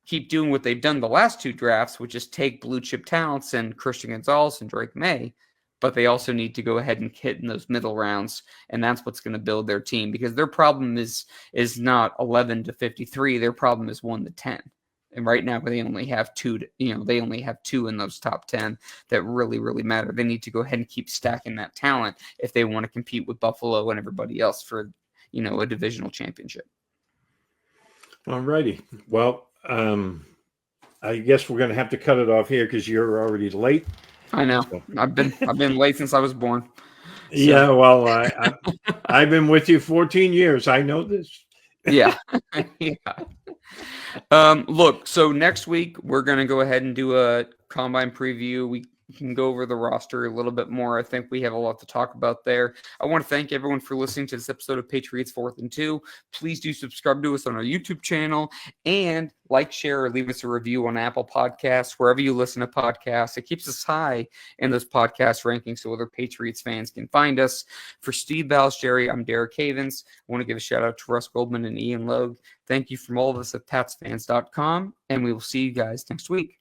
keep doing what they've done the last two drafts, which is take blue chip talents and Christian Gonzalez and Drake May, but they also need to go ahead and hit in those middle rounds, and that's what's going to build their team, because their problem is not 11 to 53. Their problem is 1 to 10. And right now they only have two in those top 10 that really, really matter. They need to go ahead and keep stacking that talent if they want to compete with Buffalo and everybody else for, a divisional championship. All righty. Well, I guess we're going to have to cut it off here because you're already late. I know. So. I've been late since I was born. So. Yeah, well, I've been with you 14 years. I know this. Yeah. Yeah. Look, so next week we're going to go ahead and do a combine preview. We can go over the roster a little bit more. I think we have a lot to talk about there. I want to thank everyone for listening to this episode of Patriots 4th and 2. Please do subscribe to us on our YouTube channel and like, share, or leave us a review on Apple Podcasts, wherever you listen to podcasts. It keeps us high in those podcast rankings so other Patriots fans can find us. For Steve Balistrieri, I'm Derek Havens. I want to give a shout out to Russ Goldman and Ian Logue. Thank you from all of us at PatsFans.com, and we will see you guys next week.